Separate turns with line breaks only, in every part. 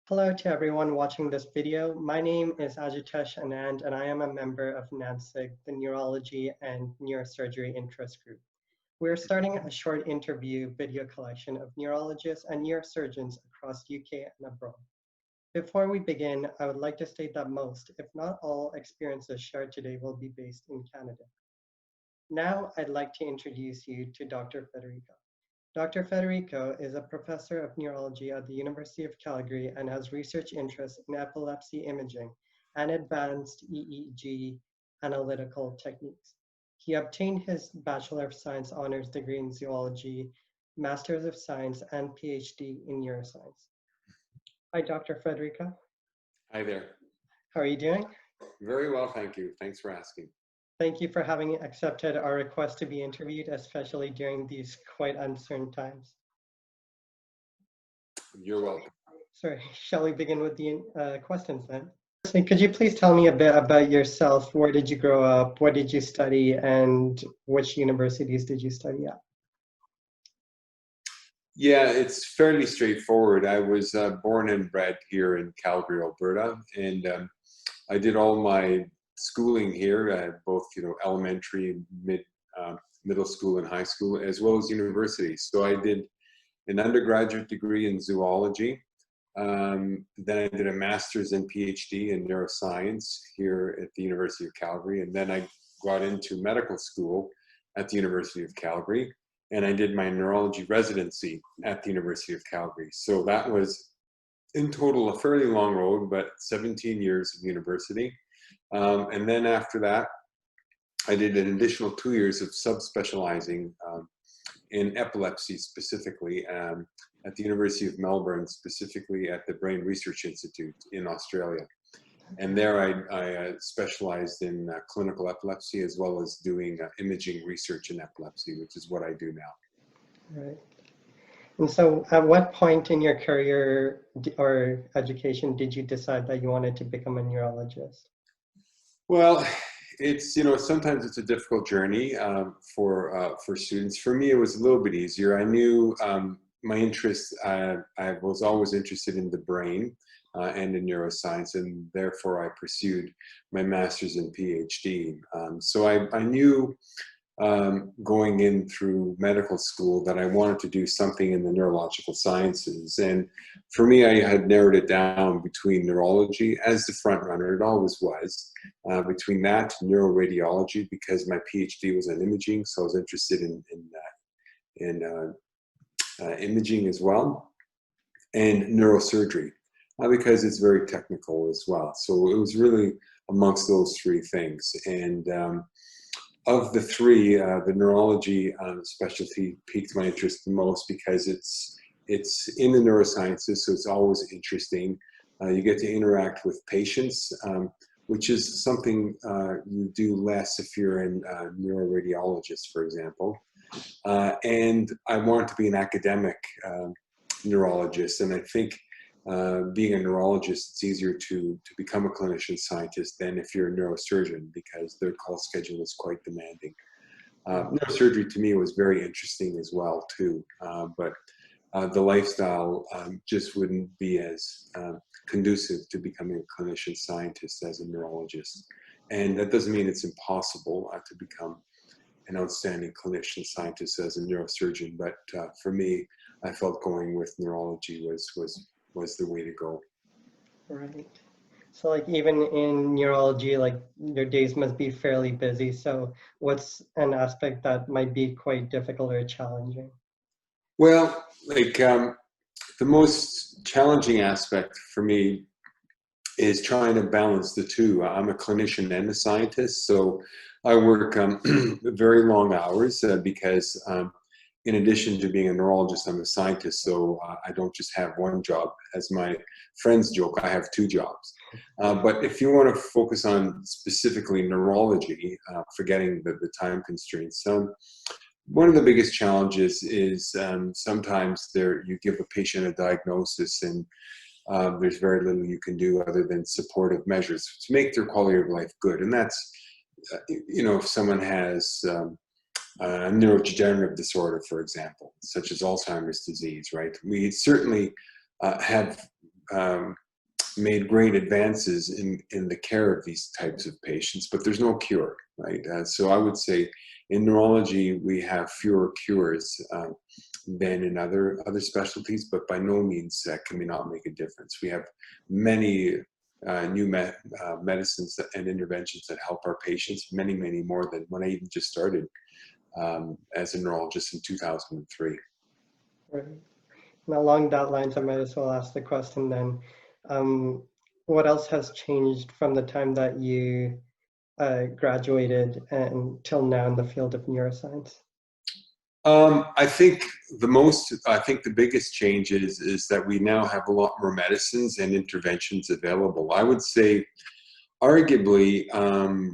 Hello to everyone watching this video. My name is Ajith Anand, and I am a member of NANSIG, the Neurology and Neurosurgery Interest Group. We're starting a short interview video collection of neurologists and neurosurgeons across UK and abroad. Before we begin, I would like to state that most, if not all, experiences shared today will be based in Canada. Now, I'd like to introduce you to Dr. Federico. Dr. Federico is a professor of neurology at the University of Calgary and has research interests in epilepsy imaging and advanced EEG analytical techniques. He obtained his Bachelor of Science honors degree in zoology, Masters of Science, and PhD in neuroscience. Hi, Dr. Federico.
Hi there.
How are you doing?
Very well, thank you. Thanks for asking.
Thank you for having accepted our request to be interviewed, especially during these quite uncertain times.
You're welcome.
Sorry, shall we begin with the questions then? So could you please tell me a bit about yourself? Where did you grow up? What did you study? And which universities did you study at?
Yeah, it's fairly straightforward. I was born and bred here in Calgary, Alberta, and I did all my schooling here, both elementary, middle school, and high school, as well as university. So I did an undergraduate degree in zoology. Then I did a master's and PhD in neuroscience here at the University of Calgary, and then I got into medical school at the University of Calgary, and I did my neurology residency at the University of Calgary. So that was, in total, a fairly long road, but 17 years of university. And then after that, I did an additional 2 years of subspecializing in epilepsy specifically at the University of Melbourne, specifically at the Brain Research Institute in Australia. And there I specialized in clinical epilepsy as well as doing imaging research in epilepsy, which is what I do now.
Right. And so at what point in your career or education did you decide that you wanted to become a neurologist?
Well, it's, sometimes it's a difficult journey for students. For me, it was a little bit easier. I knew my interest, I was always interested in the brain and in neuroscience, and therefore I pursued my master's and PhD. So I knew going in through medical school that I wanted to do something in the neurological sciences. And for me, I had narrowed it down between neurology as the front runner, it always was, between that and neuroradiology, because my PhD was in imaging, so I was interested in imaging as well, and neurosurgery, because it's very technical as well. So it was really amongst those three things. And of the three, the neurology specialty piqued my interest the most because it's in the neurosciences, so it's always interesting. You get to interact with patients, which is something you do less if you're a neuroradiologist, for example. And I wanted to be an academic neurologist, and I think being a neurologist, it's easier to become a clinician scientist than if you're a neurosurgeon, because their call schedule is quite demanding. Neurosurgery to me was very interesting as well too, but the lifestyle just wouldn't be as conducive to becoming a clinician scientist as a neurologist. And that doesn't mean it's impossible to become an outstanding clinician scientist as a neurosurgeon, but for me, I felt going with neurology was the way to go.
Right. So like even in neurology, like your days must be fairly busy. So what's an aspect that might be quite difficult or challenging?
Well, like the most challenging aspect for me is trying to balance the two. I'm a clinician and a scientist, so I work very long hours because in addition to being a neurologist, I'm a scientist, so I don't just have one job. As my friends joke, I have two jobs. But if you want to focus on specifically neurology, forgetting the time constraints, one of the biggest challenges is sometimes you give a patient a diagnosis and there's very little you can do other than supportive measures to make their quality of life good. And that's, if someone has a neurodegenerative disorder, for example, such as Alzheimer's disease, right? We certainly have made great advances in the care of these types of patients, but there's no cure, right? So I would say in neurology, we have fewer cures than in other specialties, but by no means can we not make a difference. We have many new medicines and interventions that help our patients, many, many more than when I even just started as a neurologist in 2003.
Right. And along that lines, I might as well ask the question then, what else has changed from the time that you graduated until now in the field of neuroscience?
I think the biggest change is that we now have a lot more medicines and interventions available. I would say, arguably,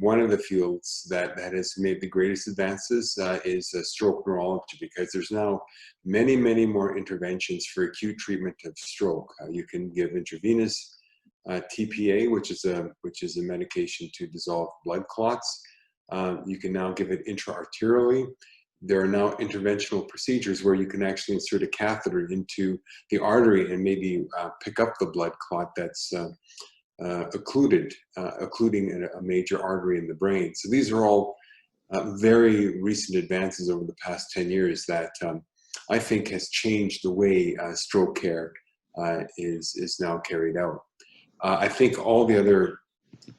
one of the fields that has made the greatest advances is stroke neurology, because there's now many, many more interventions for acute treatment of stroke. You can give intravenous TPA, which is a medication to dissolve blood clots. You can now give it intraarterially. There are now interventional procedures where you can actually insert a catheter into the artery and maybe pick up the blood clot that's occluding a major artery in the brain. So these are all very recent advances over the past 10 years that I think has changed the way stroke care is now carried out. I think all the other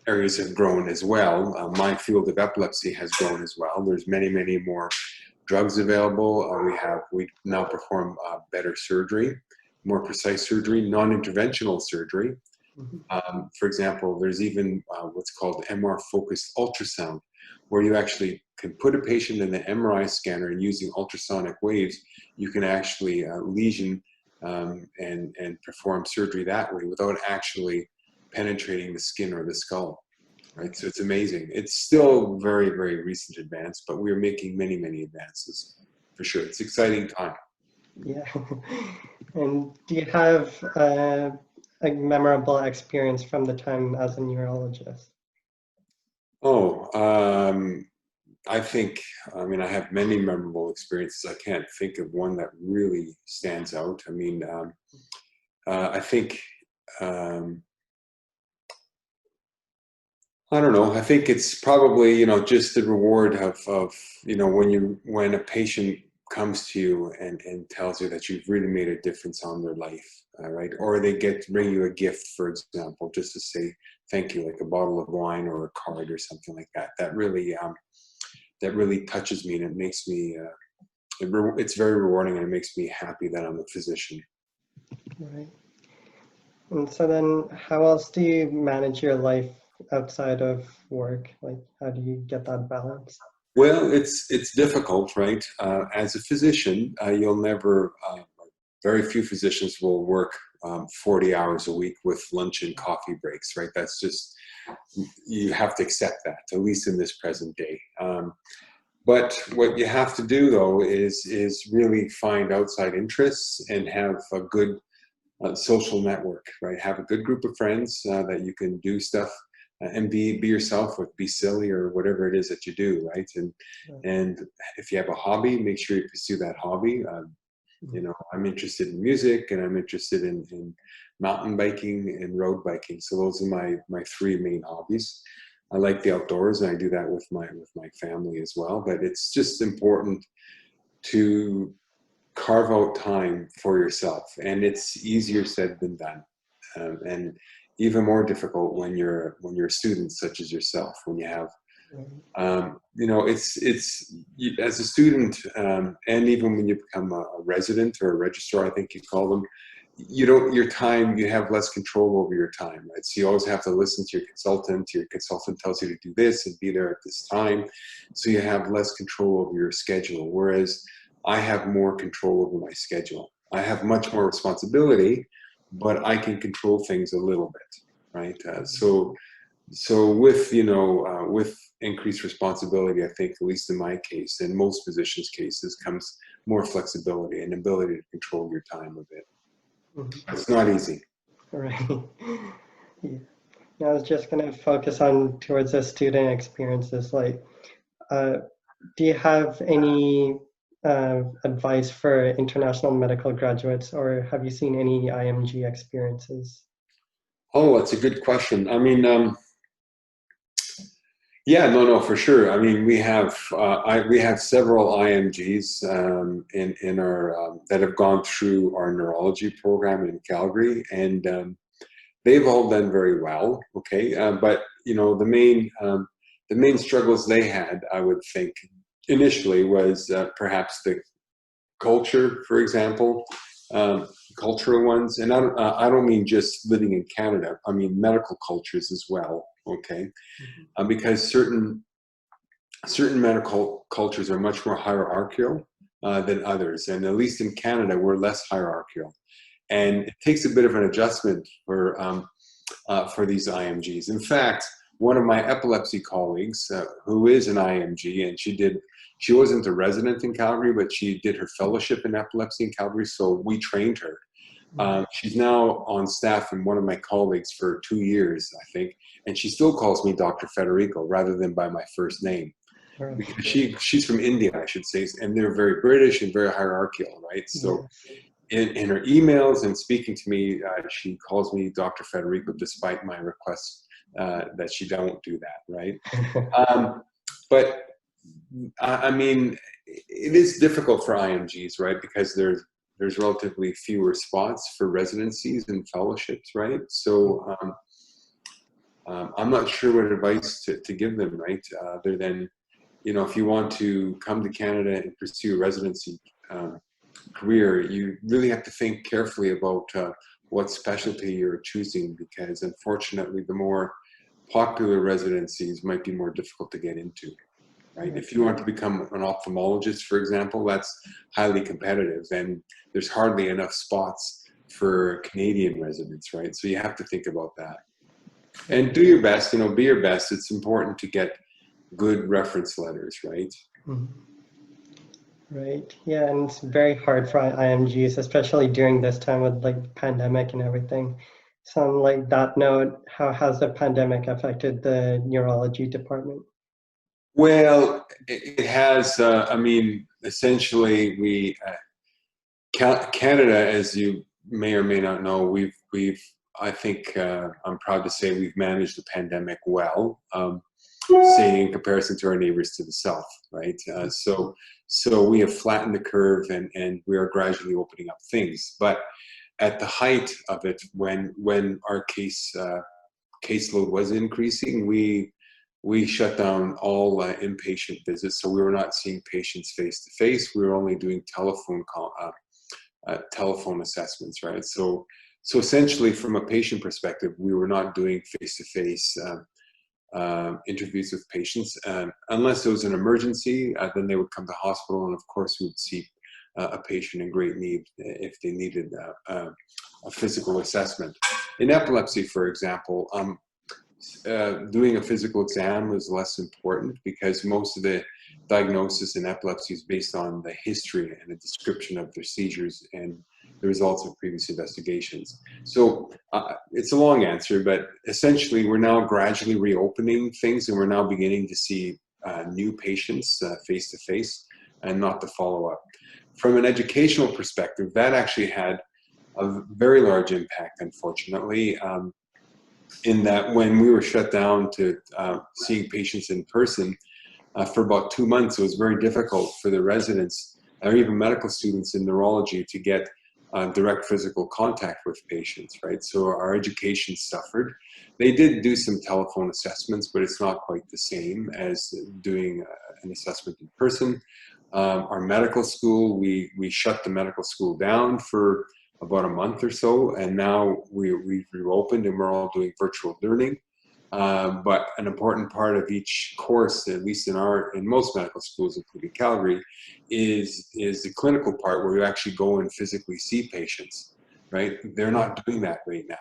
areas have grown as well. My field of epilepsy has grown as well. There's many, many more drugs available. We now perform better surgery, more precise surgery, non-interventional surgery. For example, there's even what's called MR-focused ultrasound, where you actually can put a patient in the MRI scanner, and using ultrasonic waves, you can actually lesion and perform surgery that way without actually penetrating the skin or the skull. Right, so it's amazing. It's still very, very recent advance, but we're making many, many advances for sure. It's an exciting time.
Yeah. And do you have a memorable experience from the time as a neurologist?
Oh, I have many memorable experiences. I can't think of one that really stands out. I mean, I think, I don't know. I think it's probably, just the reward of when a patient comes to you and tells you that you've really made a difference on their life, right? Or they get to bring you a gift, for example, just to say thank you, like a bottle of wine or a card or something like that. That really touches me, and it makes me, it's very rewarding, and it makes me happy that I'm a physician.
Right. And so then how else do you manage your life outside of work? Like, how do you get that balance?
Well, it's difficult, right? As a physician, very few physicians will work 40 hours a week with lunch and coffee breaks, right? That's just, you have to accept that, at least in this present day. But what you have to do, though, is really find outside interests and have a good social network, right? Have a good group of friends that you can do stuff and be yourself with, be silly or whatever it is that you do, right? And if you have a hobby, make sure you pursue that hobby. I'm interested in music, and I'm interested in mountain biking and road biking. So those are my three main hobbies. I like the outdoors, and I do that with my family as well. But it's just important to carve out time for yourself, and it's easier said than done, and even more difficult when you're a student such as yourself. When you have, as a student, and even when you become a resident or a registrar, I think you call them, you have less control over your time, right? So you always have to listen to your consultant. Your consultant tells you to do this and be there at this time. So you have less control over your schedule. Whereas I have more control over my schedule. I have much more responsibility, but I can control things a little bit, right? So with increased responsibility, I think, at least in my case, and most physicians' cases, comes more flexibility and ability to control your time a bit. It's not easy.
Right. Yeah. I was just going to focus on towards the student experiences. Like, do you have any advice for international medical graduates, or have you seen any IMG experiences?
Oh, that's a good question. I mean, yeah, no, for sure. I mean, we have several IMGs in our that have gone through our neurology program in Calgary, and they've all done very well. Okay, but you know, the main struggles they had, I would think, initially was perhaps the culture, for example, cultural ones, and I don't mean just living in Canada. I mean medical cultures as well. Okay, because certain medical cultures are much more hierarchical than others, and at least in Canada, we're less hierarchical, and it takes a bit of an adjustment for these IMGs. In fact, one of my epilepsy colleagues, who is an IMG, and she wasn't a resident in Calgary, but she did her fellowship in epilepsy in Calgary, so we trained her. She's now on staff in one of my colleagues for 2 years, I think, and she still calls me Dr. Federico rather than by my first name. Because she's from India, I should say, and they're very British and very hierarchical, right? So in her emails and speaking to me, she calls me Dr. Federico despite my request that she don't do that, right? But I mean, it is difficult for IMGs, right? Because there's relatively fewer spots for residencies and fellowships, right? So I'm not sure what advice to give them, right? Other than, you know, if you want to come to Canada and pursue a residency career, you really have to think carefully about what specialty you're choosing, because unfortunately, the more popular residencies might be more difficult to get into. Right? If you want to become an ophthalmologist, for example, that's highly competitive, and there's hardly enough spots for Canadian residents, right? So you have to think about that. And do your best, you know, be your best. It's important to get good reference letters, right?
Right. Yeah, and it's very hard for IMGs, especially during this time with like pandemic and everything. So on like that note, how has the pandemic affected the neurology department?
Well, it has. I mean, essentially, Canada, as you may or may not know, we've. I think I'm proud to say we've managed the pandemic well, say in comparison to our neighbors to the south, right? So we have flattened the curve, and we are gradually opening up things. But at the height of it, when our caseload was increasing, we shut down all inpatient visits, so we were not seeing patients face to face. We were only doing telephone assessments, right? So essentially, from a patient perspective, we were not doing face to face interviews with patients unless it was an emergency. Then they would come to hospital, and of course, we would see a patient in great need if they needed a physical assessment. In epilepsy, for example, doing a physical exam was less important because most of the diagnosis in epilepsy is based on the history and a description of their seizures and the results of previous investigations. So it's a long answer, but essentially we're now gradually reopening things, and we're now beginning to see new patients face to face and not the follow-up. From an educational perspective, that actually had a very large impact, unfortunately. In that when we were shut down to seeing patients in person for about 2 months, it was very difficult for the residents or even medical students in neurology to get direct physical contact with patients, right? So our education suffered. They did do some telephone assessments, but it's not quite the same as doing an assessment in person. Our medical school, we shut the medical school down for about a month or so, and now we've reopened and we're all doing virtual learning. But an important part of each course, at least in most medical schools, including Calgary, is the clinical part where you actually go and physically see patients, right? They're not doing that right now.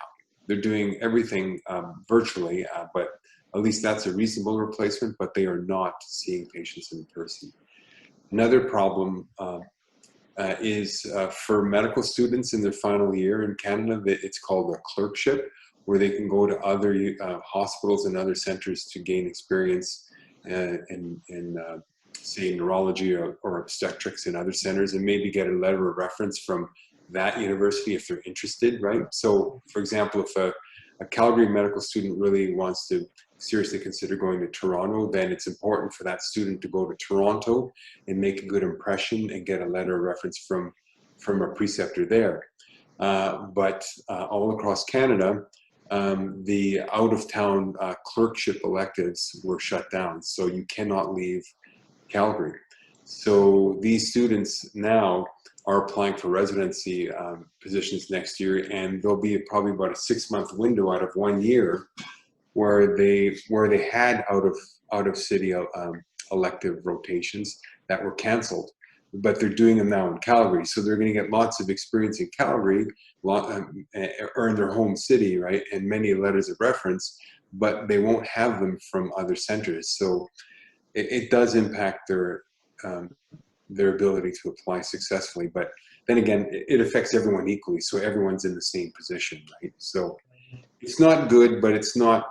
They're doing everything virtually, but at least that's a reasonable replacement, but they are not seeing patients in person. Another problem is for medical students in their final year in Canada, it's called a clerkship, where they can go to other hospitals and other centers to gain experience in say neurology or obstetrics in other centers, and maybe get a letter of reference from that university if they're interested, right? So for example, if a Calgary medical student really wants to seriously consider going to Toronto, then it's important for that student to go to Toronto and make a good impression and get a letter of reference from a preceptor there. But all across Canada, the out-of-town clerkship electives were shut down, so you cannot leave Calgary. So these students now are applying for residency positions next year, and there'll be probably about a 6-month window out of 1 year where they had out of city elective rotations that were canceled, but they're doing them now in Calgary. So they're going to get lots of experience in Calgary, earn their home city, right, and many letters of reference, but they won't have them from other centers. So it does impact their ability to apply successfully. But then again, it affects everyone equally, so everyone's in the same position, right? So it's not good, but it's not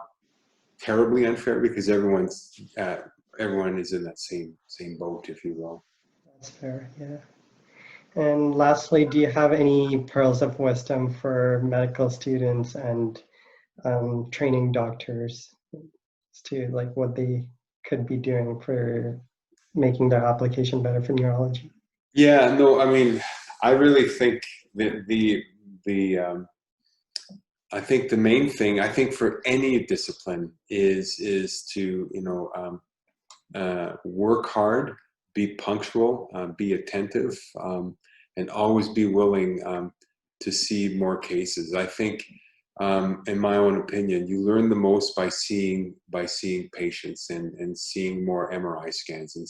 terribly unfair because everyone is in that same boat, if you will.
That's fair, yeah. And lastly, do you have any pearls of wisdom for medical students and training doctors as to like what they could be doing for making their application better for neurology?
Yeah, no, I mean, I really think that I think the main thing, I think for any discipline is to, work hard, be punctual, be attentive, and always be willing to see more cases. I think, in my own opinion, you learn the most by seeing patients and seeing more MRI scans and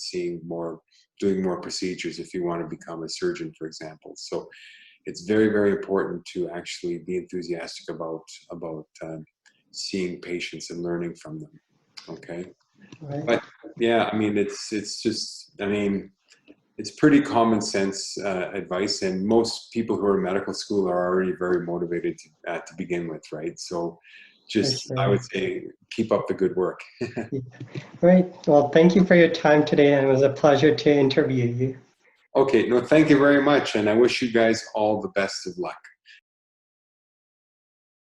doing more procedures if you want to become a surgeon, for example. So it's very, very important to actually be enthusiastic about seeing patients and learning from them. Okay.
Right.
But yeah, I mean, it's just, I mean, it's pretty common sense advice, and most people who are in medical school are already very motivated to begin with, right? So just,
Sure.
I would say, keep up the good work.
Yeah. Right. Well, thank you for your time today, and it was a pleasure to interview you.
Okay, no, thank you very much, and I wish you guys all the best of luck.